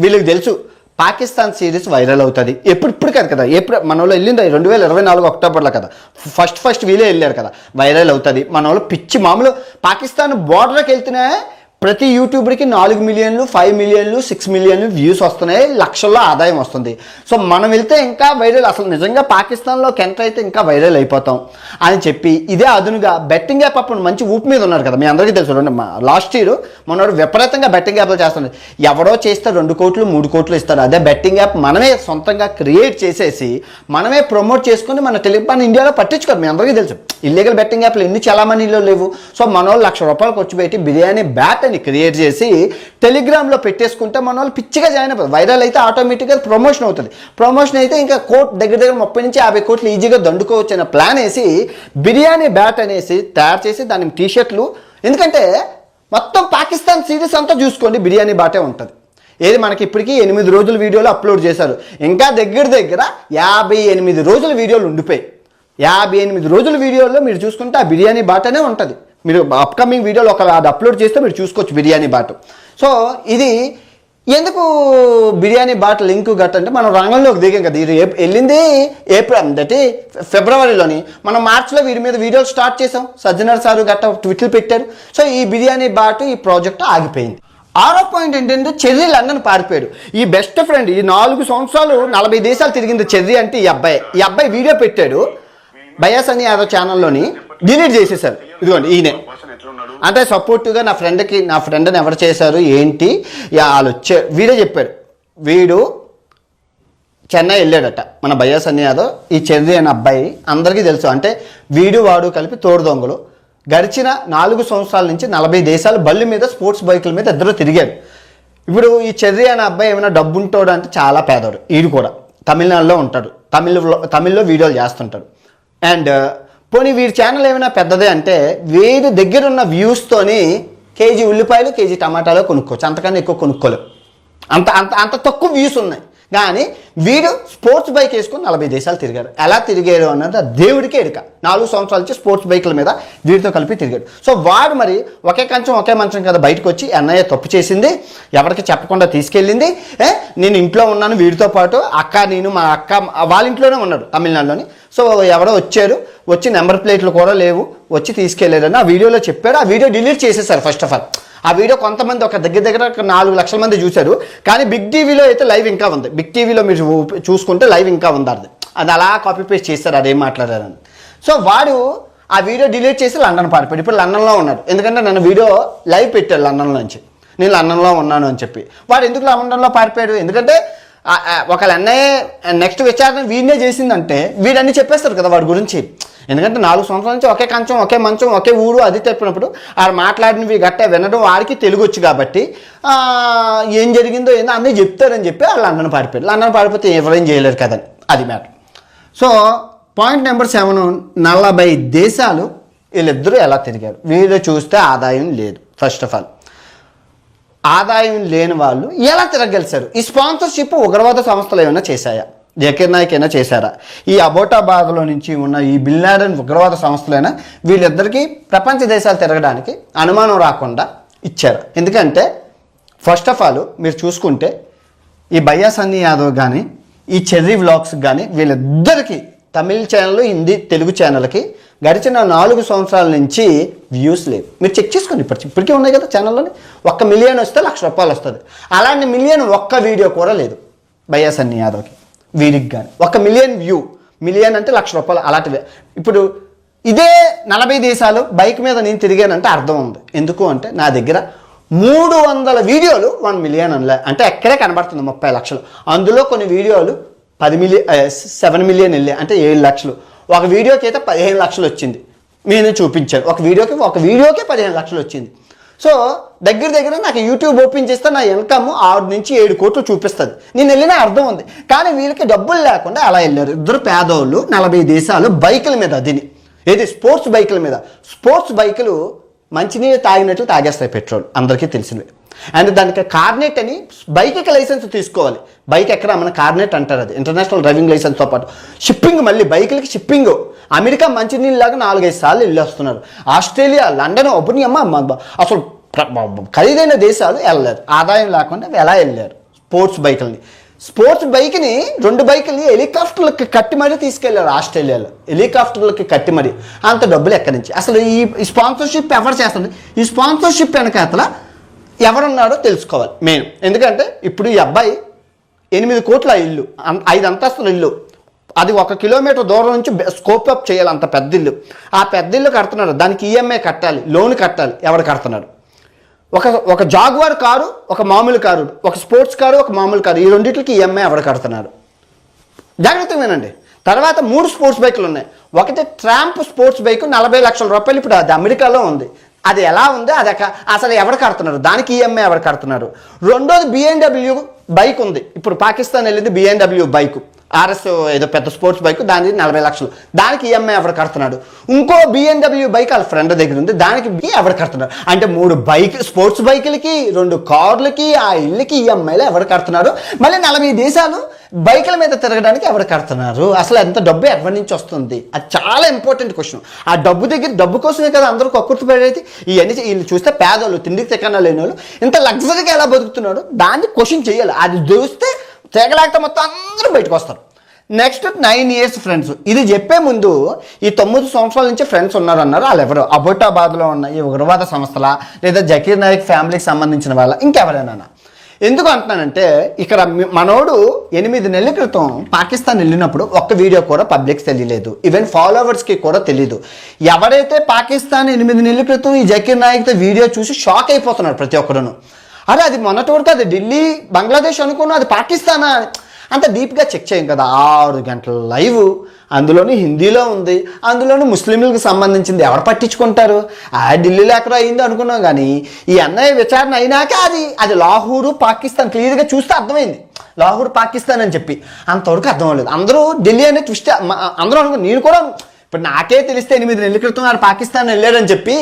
వీళ్ళకి తెలుసు పాకిస్తాన్ సిరీస్ వైరల్ అవుతుంది. ఇప్పుడు కాదు కదా, మన వాళ్ళు వెళ్ళింది 2024 అక్టోబర్లో కదా, ఫస్ట్ వీళ్ళే వెళ్ళారు కదా, వైరల్ అవుతుంది. మన వాళ్ళు పిచ్చి మామూలు పాకిస్తాన్ బోర్డర్కి వెళ్తేనే ప్రతి యూట్యూబర్కి 4 మిలియన్లు 5 మిలియన్లు 6 మిలియన్లు వ్యూస్ వస్తున్నాయి, లక్షల్లో ఆదాయం వస్తుంది. సో మనం వెళ్తే ఇంకా వైరల్, అసలు నిజంగా పాకిస్తాన్లోకి ఎంటర్ అయితే ఇంకా వైరల్ అయిపోతాం అని చెప్పి ఇదే అదునుగా బెట్టింగ్ యాప్ అప్పుడు మంచి ఊపు మీద ఉన్నారు కదా, మీ అందరికీ తెలుసు. లాస్ట్ ఇయర్ మనోడు విపరీతంగా బెట్టింగ్ యాప్లు చేస్తున్నారు. ఎవడో చేస్తే 2 కోట్లు 3 కోట్లు ఇస్తారు. అదే బెట్టింగ్ యాప్ మనమే సొంతంగా క్రియేట్ చేసేసి మనమే ప్రమోట్ చేసుకుని మన టెలిగ్రామ్ ఇండియాలో పట్టించుకోరు, మీ అందరికీ తెలుసు. ఇల్లీగల్ బెట్టింగ్ యాప్లు ఎన్ని చాలా మనీలో లేవు. సో మనోళ్ళు ₹1,00,000 ఖర్చు పెట్టి బిర్యానీ బ్యాట్ అని క్రియేట్ చేసి టెలిగ్రామ్లో పెట్టేసుకుంటే మన వాళ్ళు పిచ్చిగా జాయిన్ అయిపోతుంది. వైరల్ అయితే ఆటోమేటిక్గా ప్రమోషన్ అవుతుంది. ప్రమోషన్ అయితే ఇంకా దగ్గర 30 నుంచి 50 కోట్లు ఈజీగా దండుకోవచ్చు అనే ప్లాన్ వేసి బిర్యానీ బ్యాట్ అనేసి తయారు చేసి దాని టీషర్ట్లు, ఎందుకంటే మొత్తం పాకిస్తాన్ సిరీస్ అంతా చూసుకోండి బిర్యానీ బాటే ఉంటుంది. ఏది మనకి ఇప్పటికీ 8 రోజుల వీడియోలు అప్లోడ్ చేశారు, ఇంకా దగ్గర 58 రోజుల వీడియోలు ఉండిపోయి 58 రోజుల వీడియోలో మీరు చూసుకుంటే ఆ బిర్యానీ బాటనే ఉంటుంది. మీరు అప్కమింగ్ వీడియోలో అది అప్లోడ్ చేస్తే మీరు చూసుకోవచ్చు బిర్యానీ బాట్. సో ఇది ఎందుకు బిర్యానీ బాట్ లింక్ గట్ట అంటే మనం రంగంలోకి దిగాం కదా, ఇది వెళ్ళింది ఫిబ్రవరిలోని, మనం మార్చిలో వీరి మీద వీడియోలు స్టార్ట్ చేసాం, సజ్జనర్ సారు గట్ట ట్విట్లు పెట్టారు. సో ఈ బిర్యానీ బాట్ ఈ ప్రాజెక్ట్ ఆగిపోయింది. 6వ పాయింట్ ఏంటంటే చెర్రీ లండన్ పారిపోయాడు. ఈ బెస్ట్ ఫ్రెండ్ ఈ 4 సంవత్సరాలు 40 దేశాలు తిరిగింది చెర్రీ అంటే ఈ అబ్బాయి వీడియో పెట్టాడు భయ్యా సన్నీ యాదవ్ ఛానల్లోని, డిలీట్ చేసేసారు. ఇదిగోండి ఈయనే, అంటే సపోర్టివ్గా నా ఫ్రెండ్ని ఎవరు చేశారు ఏంటి వాళ్ళు వీడే చెప్పాడు. వీడు చెన్నై వెళ్ళాడట మన భయ్యా సన్నీ యాదవ్, ఈ చెర్రీ అనే అబ్బాయి అందరికీ తెలుసు. అంటే వాడు కలిపి తోడు దొంగలు. గడిచిన 4 సంవత్సరాల నుంచి 40 దేశాలు బళ్ళు మీద స్పోర్ట్స్ బైకుల మీద ఇద్దరు తిరిగారు. ఇప్పుడు ఈ చెర్రీ అనే అబ్బాయి ఏమైనా డబ్బు ఉంటాడు అంటే చాలా పేదోడు. వీడు కూడా తమిళనాడులో ఉంటాడు, తమిళ్లో వీడియోలు చేస్తుంటాడు. అండ్ పోనీ వీడి ఛానల్ ఏమైనా పెద్దదే అంటే వీడి దగ్గర ఉన్న వ్యూస్తోని కేజీ ఉల్లిపాయలు కేజీ టమాటాలు కొనుక్కోవచ్చు, అంతకన్నా ఎక్కువ కొనుక్కోలేవు. అంత తక్కువ వ్యూస్ ఉన్నాయి. కానీ వీడు స్పోర్ట్స్ బైక్ వేసుకొని 40 దేశాలు తిరిగాడు. ఎలా తిరిగాడు అన్నది దేవుడికే ఎరుక. 4 సంవత్సరాల నుంచి స్పోర్ట్స్ బైకుల మీద వీడితో కలిపి తిరిగాడు. సో వాడు మరి ఒకే కంచం ఒకే మంచం కదా బయటకు వచ్చి ఎన్ఐఏ తప్పు చేసింది, ఎవరికి చెప్పకుండా తీసుకెళ్ళింది. నేను ఇంట్లో ఉన్నాను వీడితో పాటు, నేను మా అక్క వాళ్ళ ఇంట్లోనే ఉన్నాడు తమిళనాడులోని. సో ఎవరో వచ్చి నెంబర్ ప్లేట్లు కూడా లేవు, వచ్చి తీసుకెళ్ళారని ఆ వీడియోలో చెప్పాడు. ఆ వీడియో డిలీట్ చేసేసారు. ఫస్ట్ ఆఫ్ ఆల్ ఆ వీడియో కొంతమంది ఒక దగ్గర 4 లక్షల మంది చూశారు. కానీ బిగ్ టీవీలో అయితే లైవ్ ఇంకా ఉంది. బిగ్ టీవీలో మీరు చూసుకుంటే లైవ్ ఇంకా ఉంది. అది అలా కాపీ పేస్ట్ చేస్తారు అదేం మాట్లాడారని. సో వాడు ఆ వీడియో డిలీట్ చేసి లండన్ పారిపోయాడు. ఇప్పుడు లండన్లో ఉన్నాడు. ఎందుకంటే నన్ను వీడియో లైవ్ పెట్టాడు లండన్లో నుంచి, నేను లండన్లో ఉన్నాను అని చెప్పి. వాడు ఎందుకు లండన్లో పారిపోయాడు? ఎందుకంటే ఒకళ్ళ అన్నయ్య నెక్స్ట్ విచారణ వీడినే చేసిందంటే వీడన్నీ చెప్పేస్తారు కదా వాడి గురించి. ఎందుకంటే 4 సంవత్సరాల నుంచి ఒకే కంచం ఒకే మంచం ఒకే ఊరు అది చెప్పినప్పుడు ఆడు మాట్లాడినవి గట్ట వినడం వాడికి తెలుగు వచ్చు కాబట్టి ఏం జరిగిందో ఏందో అన్నీ చెప్తారని చెప్పి వాళ్ళు లండన్ పారిపోయారు. లండన్ పారిపోతే ఎవరేం చేయలేరు కదని అది మ్యాటర్. సో పాయింట్ నెంబర్ 7, 40 దేశాలు వీళ్ళిద్దరూ ఎలా తిరిగారు. వీళ్ళు చూస్తే ఆదాయం లేదు. ఫస్ట్ ఆఫ్ ఆల్ ఆదాయం లేని వాళ్ళు ఎలా తిరగలిసారు? ఈ స్పాన్సర్షిప్ ఉగ్రవాద సంస్థలు ఏమైనా చేశాయా? జకీర్ నాయక్ అయినా చేశారా? ఈ అబోటాబాద్లో నుంచి ఉన్న ఈ బిన్ లాడెన్ ఉగ్రవాద సంస్థలైనా వీళ్ళిద్దరికీ ప్రపంచ దేశాలు తిరగడానికి అనుమానం రాకుండా ఇచ్చారు. ఎందుకంటే ఫస్ట్ ఆఫ్ ఆల్ మీరు చూసుకుంటే ఈ భయ్యా సన్నీ యాదవ్ కానీ ఈ చెర్రీ వ్లాగ్స్ కానీ వీళ్ళిద్దరికీ తమిళ ఛానల్, హిందీ, తెలుగు ఛానల్కి గడిచిన 4 సంవత్సరాల నుంచి వ్యూస్ లేవు. మీరు చెక్ చేసుకోండి. ఇప్పటికీ ఉన్నాయి కదా ఛానల్లోని. 1 మిలియన్ వస్తే ₹1,00,000 వస్తుంది. అలాంటి మిలియన్ ఒక్క వీడియో కూడా లేదు భయ్యా సన్నీ యాదవ్కి, వీరికి కానీ. 1 మిలియన్ వ్యూ, మిలియన్ అంటే ₹1,00,000 అలాంటివే. ఇప్పుడు ఇదే 40 దేశాలు బైక్ మీద నేను తిరిగానంటే అర్థం ఉంది. ఎందుకు అంటే నా దగ్గర 300 వీడియోలు 1 మిలియన్ అంటే ఎక్కడే కనబడుతుంది 30 లక్షలు. అందులో కొన్ని వీడియోలు 7 మిలియన్ వెళ్ళాయి అంటే 7 లక్షలు. ఒక వీడియోకి అయితే 15 లక్షలు వచ్చింది. నేను చూపించాను ఒక వీడియోకి 15 లక్షలు వచ్చింది. సో దగ్గర నాకు యూట్యూబ్ ఓపెన్ చేస్తే నా ఇన్కమ్ 6 నుంచి 7 కోట్లు చూపిస్తుంది. నేను వెళ్ళిన అర్థం ఉంది. కానీ వీళ్ళకి డబ్బులు లేకుండా అలా వెళ్ళారు. ఇద్దరు పేదోళ్ళు 40 దేశాలు బైకుల మీద దిని. ఏది స్పోర్ట్స్ బైకుల మీద. స్పోర్ట్స్ బైకులు మంచినీళ్ళు తాగినట్లు తాగేస్తాయి, పెట్రోల్ అందరికీ తెలిసినవి. అండ్ దానికి కార్నెట్ అని బైక్కి లైసెన్స్ తీసుకోవాలి. బైక్ ఎక్కడ మన కార్నెట్ అంటారు, అది ఇంటర్నేషనల్ డ్రైవింగ్ లైసెన్స్తో పాటు షిప్పింగ్, మళ్ళీ బైకులకి షిప్పింగ్. అమెరికా మంచినీళ్ళలాగా 4-5 సార్లు వెళ్ళి వస్తున్నారు. ఆస్ట్రేలియా, లండన్, ఒబుని అసలు ఖరీదైన దేశాలు వెళ్ళలేదు. ఆదాయం లేకుండా ఎలా వెళ్ళారు స్పోర్ట్స్ బైక్ని 2 బైకుల్ని హెలికాప్టర్లకి కట్టి మరీ తీసుకెళ్లారు ఆస్ట్రేలియాలో. హెలికాప్టర్లకి కట్టి మరీ. అంత డబ్బులు ఎక్కడి నుంచి? అసలు ఈ స్పాన్సర్షిప్ ఎవరు చేస్తుంది? ఈ స్పాన్సర్షిప్ వెనకాతల ఎవరున్నాడో తెలుసుకోవాలి మెయిన్. ఎందుకంటే ఇప్పుడు ఈ అబ్బాయి 8 కోట్ల ఇల్లు, 5 అంతస్తుల ఇల్లు, అది 1 కిలోమీటర్ దూరం నుంచి స్కోప్ అప్ చేయాలి, అంత పెద్ద ఇల్లు. ఆ పెద్ద ఇల్లు కడుతున్నాడు, దానికి ఈఎంఐ కట్టాలి, లోన్ కట్టాలి. ఎవరు కడుతున్నాడు? ఒక జాగ్వార్ కారు, ఒక మామూలు కారు, ఒక స్పోర్ట్స్ కారు, ఒక మామూలు కారు, ఈ రెండింటికి ఈఎంఐ ఎవరు కడుతున్నారు? జాగ్రత్తగా వినండి. తర్వాత 3 స్పోర్ట్స్ బైకులు ఉన్నాయి. ఒకటి ట్రాంప్ స్పోర్ట్స్ బైక్ ₹40 లక్షల. ఇప్పుడు అది అమెరికాలో ఉంది. అది ఎలా ఉంది, అది అసలు ఎవరు కడుతున్నారు, దానికి ఈఎంఐ ఎవరు కడుతున్నారు? రెండోది BMW బైక్ ఉంది. ఇప్పుడు పాకిస్తాన్ వెళ్ళింది BMW బైక్, RS ఏదో పెద్ద స్పోర్ట్స్ బైక్, దానికి 40 లక్షలు. దానికి ఈఎంఐ ఎవరు కడుతున్నాడు? ఇంకో BMW బైక్ వాళ్ళ ఫ్రెండ్ దగ్గర ఉంది, దానికి ఎవరు కడుతున్నారు? అంటే 3 స్పోర్ట్స్ బైకులకి, 2 కార్లకి, ఆ ఇళ్ళకి ఈఎంఐలు ఎవరు కడుతున్నారు? మళ్ళీ 40 దేశాలు బైకుల మీద తిరగడానికి ఎవరు కడుతున్నారు? అసలు ఎంత డబ్బు ఎక్కడి నుంచి వస్తుంది? అది చాలా ఇంపార్టెంట్ క్వశ్చన్. ఆ డబ్బు కోసమే కదా అందరూ కక్కుర్తిపడేది. ఇవన్నీ వీళ్ళు చూస్తే పేదోళ్ళు, తిండికి తెక్కన లేని వాళ్ళు ఇంత లగ్జరీగా ఎలా బతుకుతున్నాడు దాన్ని క్వశ్చన్ చేయాలి. అది చూస్తే తెగలేకపోతే మొత్తం అందరూ బయటకు వస్తారు. Next 9 years friends. ఇది చెప్పే ముందు ఈ 9 సంవత్సరాల నుంచి ఫ్రెండ్స్ ఉన్నారన్నారు. వాళ్ళు ఎవరు? అబోటాబాద్లో ఉన్న ఈ ఉగ్రవాద సంస్థల, లేదా జకీర్ నాయక్ ఫ్యామిలీకి సంబంధించిన వాళ్ళ, ఇంకెవరైనా? ఎందుకు అంటున్నానంటే ఇక్కడ మనోడు 8 నెలల క్రితం పాకిస్తాన్ వెళ్ళినప్పుడు ఒక్క వీడియో కూడా పబ్లిక్స్ తెలియలేదు, ఈవెన్ ఫాలోవర్స్కి కూడా తెలియదు. ఎవరైతే పాకిస్తాన్ 8 నెలల క్రితం ఈ జకీర్ నాయక్తో వీడియో చూసి షాక్ అయిపోతున్నారు ప్రతి ఒక్కరును. అరే అది మొన్నటి వరకు అది ఢిల్లీ, బంగ్లాదేశ్ అనుకున్నా, అది పాకిస్తానా? అంత డీప్గా చెక్ చేయం కదా. 6 గంటల లైవ్, అందులోని హిందీలో ఉంది, అందులోని ముస్లింలకు సంబంధించింది. ఎవరు పట్టించుకుంటారు? ఢిల్లీలో ఎక్కడో అయింది అనుకున్నాం, కానీ ఈ అన్నయ్య విచారణ అయినాక అది లాహోరు పాకిస్తాన్ క్లియర్గా చూస్తే అర్థమైంది. లాహోర్ పాకిస్తాన్ అని చెప్పి అంతవరకు అర్థం అవ్వలేదు. అందరూ ఢిల్లీ అనే ట్విస్ట్, అందరూ అనుకో, నేను కూడా ఇప్పుడు నాకే తెలిస్తే 8 నెలల క్రితం వాడు పాకిస్తాన్ వెళ్ళాడని చెప్పి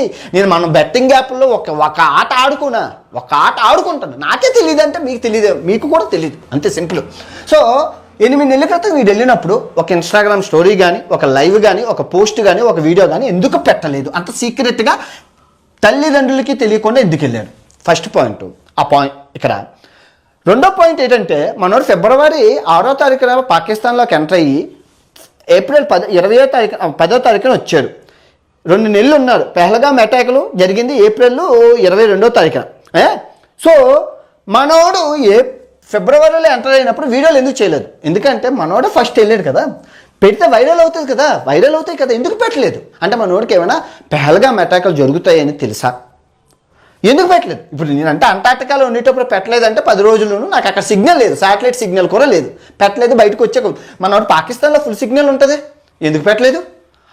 మనం బెట్టింగ్ యాప్లో ఒక ఆట ఆడుకుంటాను. నాకే తెలియదు అంటే మీకు తెలియదు, మీకు కూడా తెలియదు, అంతే సింపుల్. సో 8 నెలల క్రితం వీడు వెళ్ళినప్పుడు ఒక ఇన్స్టాగ్రామ్ స్టోరీ కానీ, ఒక లైవ్ కానీ, ఒక పోస్ట్ కానీ, ఒక వీడియో కానీ ఎందుకు పెట్టలేదు? అంత సీక్రెట్గా తల్లిదండ్రులకి తెలియకుండా ఎందుకు వెళ్ళాడు? First point. ఆ పాయింట్ ఇక్కడ. రెండో పాయింట్ ఏంటంటే, మనోడు ఫిబ్రవరి 6వ తారీఖున పాకిస్తాన్లోకి ఎంటర్ అయ్యి ఏప్రిల్ 10వ తారీఖున వచ్చాడు. 2 నెలలు ఉన్నారు. పెహల్గామ్ అటాక్లు జరిగింది ఏప్రిల్ 22వ తారీఖున. సో మనోడు ఫిబ్రవరిలో ఎంటర్ అయినప్పుడు వీడియోలు ఎందుకు చేయలేదు? ఎందుకంటే మనోడు ఫస్ట్ వెళ్ళాడు కదా, పెడితే వైరల్ అవుతుంది కదా, వైరల్ అవుతాయి కదా, ఎందుకు పెట్టలేదు? అంటే మనోడికి ఏమైనా పెహల్గామ్ అటాక్లు జరుగుతాయని తెలుసా? ఎందుకు పెట్టలేదు? ఇప్పుడు నేనంటే అంటార్టికాలో ఉండేటప్పుడు పెట్టలేదంటే 10 రోజుల్లోనూ నాకు అక్కడ సిగ్నల్ లేదు, శాటిలైట్ సిగ్నల్ కూడా లేదు, పెట్టలేదు. బయటకు వచ్చే మనోడు పాకిస్తాన్లో ఫుల్ సిగ్నల్ ఉంటుంది, ఎందుకు పెట్టలేదు?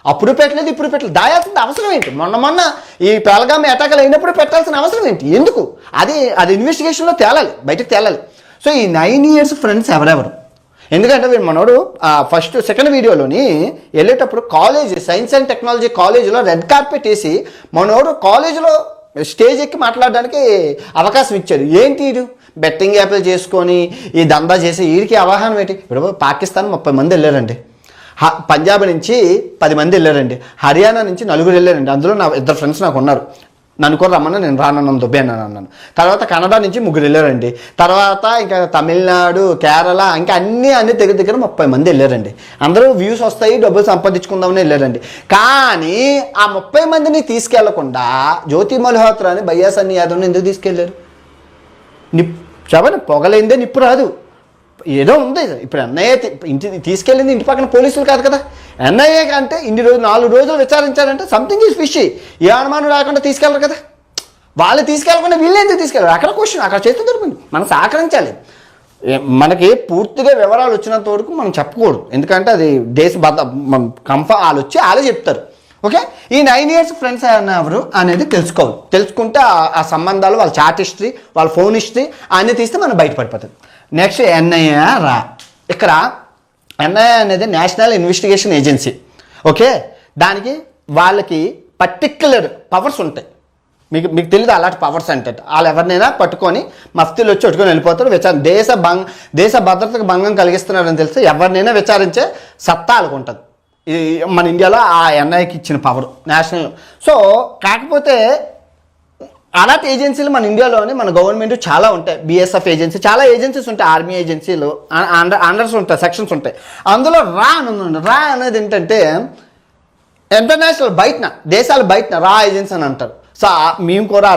అప్పుడు పెట్టలేదు, ఇప్పుడు పెట్టలేదు. దాయాల్సిన అవసరం ఏంటి? మొన్న ఈ పెహల్గామ్ అటాక్లు అయినప్పుడు పెట్టాల్సిన అవసరం ఏంటి? ఎందుకు? అది ఇన్వెస్టిగేషన్లో తేలాలి, బయటకు తేలాలి. సో ఈ 9 ఇయర్స్ ఫ్రెండ్స్ ఎవరెవరు? ఎందుకంటే మనోడు సెకండ్ వీడియోలోని వెళ్ళేటప్పుడు కాలేజ్, సైన్స్ అండ్ టెక్నాలజీ కాలేజీలో రెడ్ కార్పెట్ వేసి మనోడు కాలేజీలో స్టేజ్ ఎక్కి మాట్లాడడానికి అవకాశం ఇచ్చారు. ఏంటి వీడు బెట్టింగ్ యాప్లు చేసుకొని ఈ దందా చేసి వీడికి అవగాహన ఏంటి? ఇప్పుడు పాకిస్తాన్ 30 మంది వెళ్ళారండి, పంజాబ్ నుంచి 10 మంది వెళ్ళారండి, హర్యానా నుంచి 4 వెళ్ళారండి. అందులో నా 2 ఫ్రెండ్స్ నాకు ఉన్నారు. నన్ను కూడా రమ్మన్నా నేను రానన్నాను, దుబ్బే అన్నాను. తర్వాత కన్నడ నుంచి 3 వెళ్ళారండి. తర్వాత ఇంకా తమిళనాడు, కేరళ, ఇంకా అన్ని దగ్గర 30 మంది వెళ్ళారండి. అందరూ వ్యూస్ వస్తాయి, డబ్బులు సంపాదించుకుందామని వెళ్ళారండి. కానీ ఆ 30 మందిని తీసుకెళ్లకుండా జ్యోతి మల్హోత్రాని, భయ్యా సన్నీ యాదవ్ని ఎందుకు తీసుకెళ్లారు? చెప్పండి, పొగలైందే నిప్పు రాదు. ఏదో ఉంది. ఇప్పుడు ఎన్ఐఏ తీసుకెళ్ళింది ఇంటి పక్కన పోలీసులు కాదు కదా. ఎన్ఐఏ అంటే 4 రోజులు విచారించారంటే సంథింగ్ ఈజ్ ఫిషీ. ఏ అనుమానం రాకుండా తీసుకెళ్ళరు కదా. వాళ్ళు తీసుకెళ్ళకుండా వీళ్ళు ఎందుకు తీసుకెళ్ళరు? అక్కడ క్వశ్చన్, అక్కడ చేస్తే దొరికింది. మనం సహకరించాలి. మనకి పూర్తిగా వివరాలు వచ్చినంత వరకు మనం చెప్పకూడదు, ఎందుకంటే అది దేశ వాళ్ళు వచ్చి వాళ్ళే చెప్తారు. ఓకే, ఈ 9 ఇయర్స్ ఫ్రెండ్స్ ఎవరు అనేది తెలుసుకోవాలి. తెలుసుకుంటే ఆ సంబంధాలు, వాళ్ళ చాట్ హిస్టరీ, వాళ్ళ ఫోన్ హిస్టరీ అన్నీ తీస్తే మనం బయటపడిపోతుంది. నెక్స్ట్ ఎన్ఐఏ ఇక్కడ ఎన్ఐఏ అనేది నేషనల్ ఇన్వెస్టిగేషన్ ఏజెన్సీ. ఓకే, దానికి వాళ్ళకి పర్టిక్యులర్ పవర్స్ ఉంటాయి. మీకు తెలియదు అలాంటి పవర్స్ అంటే. వాళ్ళు ఎవరినైనా పట్టుకొని మఫ్తీలు వచ్చి పట్టుకొని వెళ్ళిపోతారు. దేశ భద్రతకు భంగం కలిగిస్తున్నారని తెలిస్తే ఎవరినైనా విచారించే సత్తా వాళ్ళకు ఉంటుంది. మన ఇండియాలో ఆ ఎన్ఐకి ఇచ్చిన పవర్ నేషనల్. సో కాకపోతే అలాంటి ఏజెన్సీలు మన ఇండియాలోనే మన గవర్నమెంట్ చాలా ఉంటాయి. బిఎస్ఎఫ్ ఏజెన్సీ, చాలా ఏజెన్సీస్ ఉంటాయి. ఆర్మీ ఏజెన్సీలు అండర్స్ ఉంటాయి, సెక్షన్స్ ఉంటాయి. అందులో రా అనేది ఏంటంటే ఇంటర్నేషనల్, బయటన దేశాల బయటన రా ఏజెన్సీ అని అంటారు. సో మేము కూడా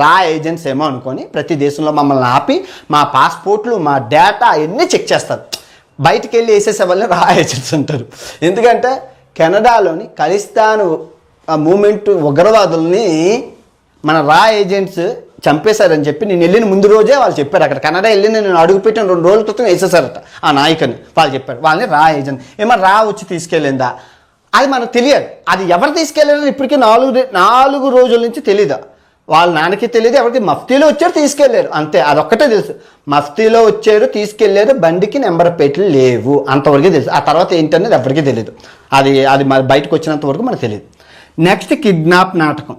రా ఏజెన్సీ ఏమో అనుకొని ప్రతి దేశంలో మమ్మల్ని ఆపి మా పాస్పోర్ట్లు, మా డేటా అవన్నీ చెక్ చేస్తారు. బయటికి వెళ్ళి వేసేసే వాళ్ళని రా ఏజెన్సీ అంటారు. ఎందుకంటే కెనడాలోని ఖలిస్తాన్ మూమెంట్ ఉగ్రవాదుల్ని మన రా ఏజెంట్స్ చంపేశారని చెప్పి నేను వెళ్ళిన ముందు రోజే వాళ్ళు చెప్పారు. అక్కడ కెనడా వెళ్ళి నేను అడుగుపెట్టిన 2 రోజుల క్రితం వేసేసారట ఆ నాయకుని. వాళ్ళు చెప్పారు, వాళ్ళని రా ఏజెంట్ ఏమన్నా రా వచ్చి తీసుకెళ్ళిందా అది మనకు తెలియదు. అది ఎవరు తీసుకెళ్ళారని ఇప్పటికీ 4 రోజుల నుంచి తెలీదు. వాళ్ళ నాన్నకి తెలియదు, ఎవరికి మఫ్తీలో వచ్చారు తీసుకెళ్లారు, అంతే. అదొక్కటే తెలుసు, మఫ్తీలో వచ్చారు తీసుకెళ్లారు, బండికి నెంబర్ ప్లేట్లు లేవు, అంతవరకే తెలుసు. ఆ తర్వాత ఏంటనేది ఎవరికీ తెలియదు. అది మరి బయటకు వచ్చినంత వరకు మనకు తెలియదు. నెక్స్ట్ కిడ్నాప్ నాటకం.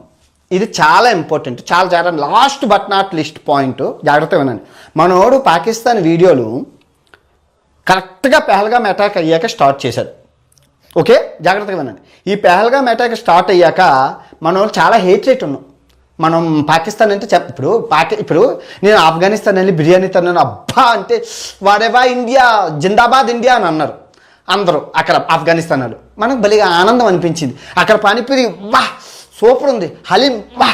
ఇది చాలా ఇంపార్టెంట్, చాలా జాగ్రత్త. Last but not list point, జాగ్రత్తగా వినండి. మనోడు పాకిస్తాన్ వీడియోలు కరెక్ట్గా పెహల్గామ్ అటాక్ అయ్యాక స్టార్ట్ చేశాడు. ఓకే, జాగ్రత్తగా వినండి. ఈ పెహల్గామ్ అటాక్ స్టార్ట్ అయ్యాక మనోడు చాలా హేట్ రేట్ ఉన్నాం. మనం పాకిస్తాన్ అంటే ఇప్పుడు నేను ఆఫ్ఘనిస్తాన్ వెళ్ళి బిర్యానీ తిన్నాను, అబ్బా అంటే వాడేవా ఇండియా, జిందాబాద్ ఇండియా అని అన్నారు అందరూ అక్కడ ఆఫ్ఘనిస్తాన్ వాళ్ళు. మనకు భలేగా ఆనందం అనిపించింది. అక్కడ పానీపూరి వా సూపర్ ఉంది, హలీం వా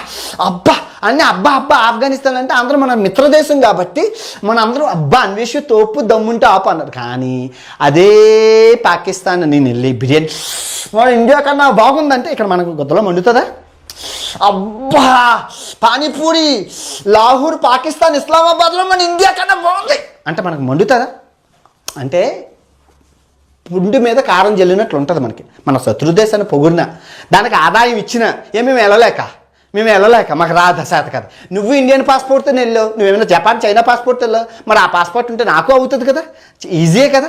అబ్బా అన్నీ అబ్బా ఆఫ్ఘనిస్తాన్ అంటే అందరూ మన మిత్రదేశం కాబట్టి మన అందరూ అబ్బా అన్వేషి తోపు దమ్ముంటే ఆపు అన్నారు. కానీ అదే పాకిస్తాన్ నేను వెళ్ళి బిర్యానీ మన ఇండియా కన్నా బాగుందంటే ఇక్కడ మనకు గొద్దలో మండుతుందా? అబ్బా పానీపూరి లాహోర్ పాకిస్తాన్ ఇస్లామాబాద్లో మన ఇండియా కన్నా బాగుంది అంటే మనకు మండుతుందా? అంటే పుండి మీద కారం జల్లినట్లు ఉంటుంది మనకి. మన శత్రుదేశాన్ని పొగిడిన దానికి ఆదాయం ఇచ్చిన మేము వెళ్ళలేక మాకు రాదు శాత కదా. నువ్వు ఇండియన్ పాస్పోర్ట్తో వెళ్ళావు, నువ్వేమైనా జపాన్ చైనా పాస్పోర్ట్ వెళ్ళావు, మరి ఆ పాస్పోర్ట్ ఉంటే నాకు అవుతుంది కదా, ఈజీయే కదా.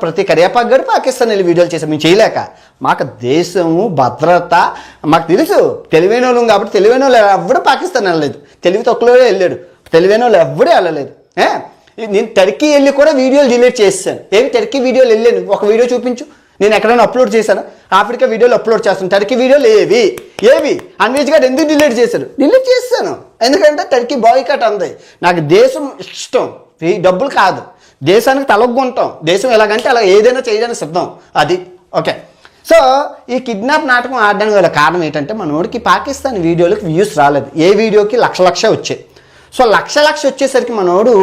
ప్రతి కరియాపాకు గడి పాకిస్తాన్ వెళ్ళి వీడియోలు చేసాం, మేము చేయలేక. మాకు దేశము భద్రత మాకు తెలుసు, తెలివైన వాళ్ళం కాబట్టి. తెలివైన వాళ్ళు ఎవడు పాకిస్తాన్ వెళ్ళలేదు, తెలివి తక్కువలో వెళ్ళాడు, తెలివైన వాళ్ళు ఎవడూ వెళ్ళలేదు. నేను టర్కీ వెళ్ళి కూడా వీడియోలు డిలీట్ చేశాను. టర్కీ వీడియోలు వెళ్ళాను, ఒక వీడియో చూపించు, నేను ఎక్కడైనా అప్లోడ్ చేశాను. ఆఫ్రికా వీడియోలు అప్లోడ్ చేస్తాను, టర్కీ వీడియోలు ఏవి అన్వేష్ గారు ఎందుకు డిలీట్ చేశాను ఎందుకంటే టర్కీ బాయ్కాట్ అంది. నాకు దేశం ఇష్టం, డబ్బులు కాదు. దేశానికి తలొగ్గుంటాం, దేశం ఎలాగంటే అలా ఏదైనా చేయడానికి సిద్ధం, అది ఓకే. సో ఈ కిడ్నాప్ నాటకం ఆడడానికి గల కారణం ఏంటంటే మనోడికి పాకిస్తాన్ వీడియోలకు వ్యూస్ రాలేదు. ఏ వీడియోకి లక్ష వచ్చాయి. సో లక్ష వచ్చేసరికి మనోడు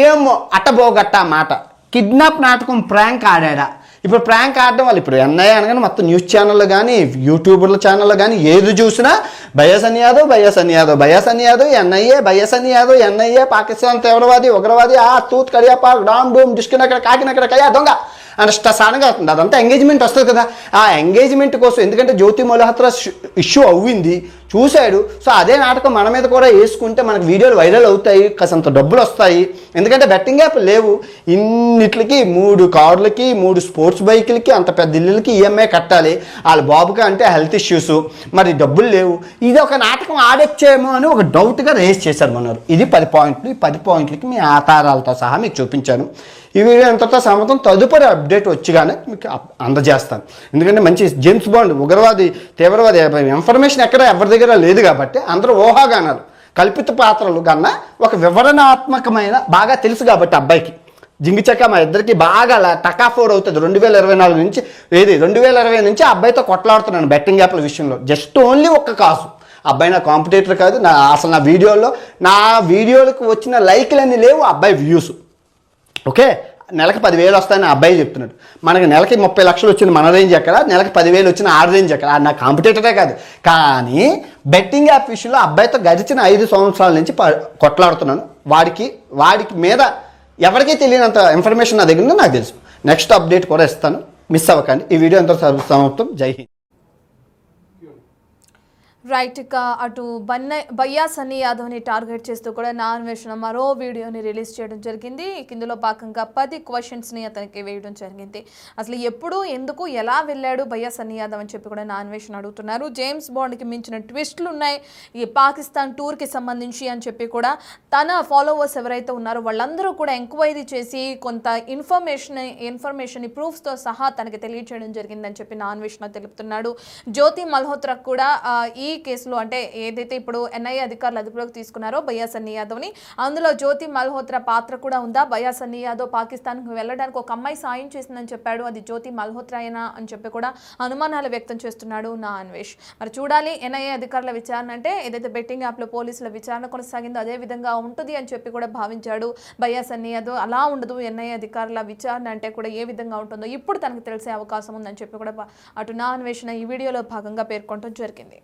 ఏమో అట్టబోగట్ట మాట కిడ్నాప్ నాటకం ప్రాంక్ ఆడా. ఇప్పుడు ప్రాంక్ ఆడడం వల్ల ఇప్పుడు ఎన్ఐఏ అనగానే మొత్తం న్యూస్ ఛానళ్ళు కానీ యూట్యూబర్ల ఛానళ్ళు కానీ ఏది చూసినా బయాసన్ యాదవ్ ఎన్ఐఏ పాకిస్తాన్ తీవ్రవాది ఉగ్రవాది తూత్ కడియాపాక్ డామ్ డూమ్ డిస్కినక్కడ కాకినక్కడ కయా దొంగ అని సానంగా అవుతుంది. అదంతా ఎంగేజ్మెంట్ వస్తుంది కదా. ఆ ఎంగేజ్మెంట్ కోసం ఎందుకంటే జ్యోతి మల్హోత్రా ఇష్యూ అవ్వింది, చూశాడు. సో అదే నాటకం మన మీద కూడా వేసుకుంటే మనకు వీడియోలు వైరల్ అవుతాయి, కాసంత డబ్బులు వస్తాయి. ఎందుకంటే బెట్టింగ్ యాప్ లేవు, ఇన్నిట్లకి 3 కార్లకి 3 స్పోర్ట్స్ బైకులకి అంత పెద్ద ఇల్లులకి ఈఎంఐ కట్టాలి. వాళ్ళ బాబుకి అంటే హెల్త్ ఇష్యూస్, మరి డబ్బులు లేవు. ఇది ఒక నాటకం ఆడొచ్చేమో అని ఒక డౌట్గా రేస్ చేశారు మనరు. ఇది 10 పాయింట్లు. ఈ 10 పాయింట్లకి మీ ఆధారాలతో సహా మీకు చూపించాను. ఈ వీడియో ఎంతతో సమతం తదుపరి అప్డేట్ వచ్చి మీకు అందజేస్తాను. ఎందుకంటే మంచి జేమ్స్ బాండ్ ఉగ్రవాది తీవ్రవాది ఇన్ఫర్మేషన్ ఎక్కడ ఎవరి దగ్గర లేదు కాబట్టి అందరూ ఊహాగానాలు కల్పిత పాత్రలు కన్నా ఒక వివరణాత్మకమైన బాగా తెలుసు కాబట్టి అబ్బాయికి జింగిచక్క మా ఇద్దరికి బాగా టకాఫోర్ అవుతుంది. 2024 నుంచి 2020 నుంచి అబ్బాయితో కొట్లాడుతున్నాను బెట్టింగ్ యాప్ల విషయంలో. జస్ట్ ఓన్లీ ఒక్క కాసు, అబ్బాయి నా కాంపిటేటర్ కాదు. అసలు నా వీడియోలకు వచ్చిన లైక్లన్నీ లేవు, అబ్బాయి వ్యూస్. ఓకే, నెలకి 10,000 వస్తాయని అబ్బాయి చెప్తున్నాడు. మనకి నెలకి 30 లక్షలు వచ్చింది మన రేంజ్ ఎక్కడ, నెలకి 10,000 వచ్చిన ఆ రేంజ్ ఎక్కడ. నా కాంపిటేటరే కాదు. కానీ బెట్టింగ్ యాప్ విషయంలో అబ్బాయితో గడిచిన 5 సంవత్సరాల నుంచి కొట్లాడుతున్నాను. వాడికి మీద ఎవరికీ తెలియనంత ఇన్ఫర్మేషన్ నా దగ్గర ఉందో నాకు తెలుసు. నెక్స్ట్ అప్డేట్ కూడా ఇస్తాను, మిస్ అవ్వకండి. ఈ వీడియో ఎంత సమాప్తం. జై హింద్. రైట్, ఇక అటు బయ్యా సన్నీ యాదవ్ని టార్గెట్ చేస్తూ కూడా నా అన్వేషణ మరో వీడియోని రిలీజ్ చేయడం జరిగింది. ఇందులో భాగంగా 10 క్వశ్చన్స్ని అతనికి వేయడం జరిగింది. అసలు ఎప్పుడు ఎందుకు ఎలా వెళ్ళాడు బయ్యా సన్నీ యాదవ్ అని చెప్పి కూడా నా అన్వేషణ అడుగుతున్నారు. జేమ్స్ బాండ్కి మించిన ట్విస్టులు ఉన్నాయి ఈ పాకిస్తాన్ టూర్కి సంబంధించి అని చెప్పి కూడా తన ఫాలోవర్స్ ఎవరైతే ఉన్నారో వాళ్ళందరూ కూడా ఎంక్వైరీ చేసి కొంత ఇన్ఫర్మేషన్ ప్రూఫ్స్తో సహా తనకి తెలియజేయడం జరిగిందని చెప్పి నా అన్వేషణ తెలుపుతున్నాడు. జ్యోతి మల్హోత్రా కూడా ఈ కేసులో అంటే ఏదైతే ఇప్పుడు ఎన్ఐఏ అధికారులు అదుపులోకి తీసుకున్నారో బయ్యా సన్నీ యాదవ్ని, అందులో జ్యోతి మల్హోత్రా పాత్ర కూడా ఉందా? బయ్యా సన్నీ యాదవ్ పాకిస్తాన్కి వెళ్ళడానికి ఒక అమ్మాయి సాయం చేసిందని చెప్పాడు, అది జ్యోతి మల్హోత్రాయేనా అని చెప్పి కూడా అనుమానాలు వ్యక్తం చేస్తున్నాడు నా అన్వేష్. మరి చూడాలి, ఎన్ఐఏ అధికారుల విచారణ అంటే ఏదైతే బెట్టింగ్ యాప్లో పోలీసుల విచారణ కొనసాగిందో అదే విధంగా ఉంటుంది అని చెప్పి కూడా భావించాడు బయ్యా సన్నీ యాదవ్. అలా ఉండదు, ఎన్ఐఏ అధికారుల విచారణ అంటే కూడా ఏ విధంగా ఉంటుందో ఇప్పుడు తనకు తెలిసే అవకాశం ఉందని చెప్పి కూడా అటు నా అన్వేషణ ఈ వీడియోలో భాగంగా పేర్కొనడం జరిగింది.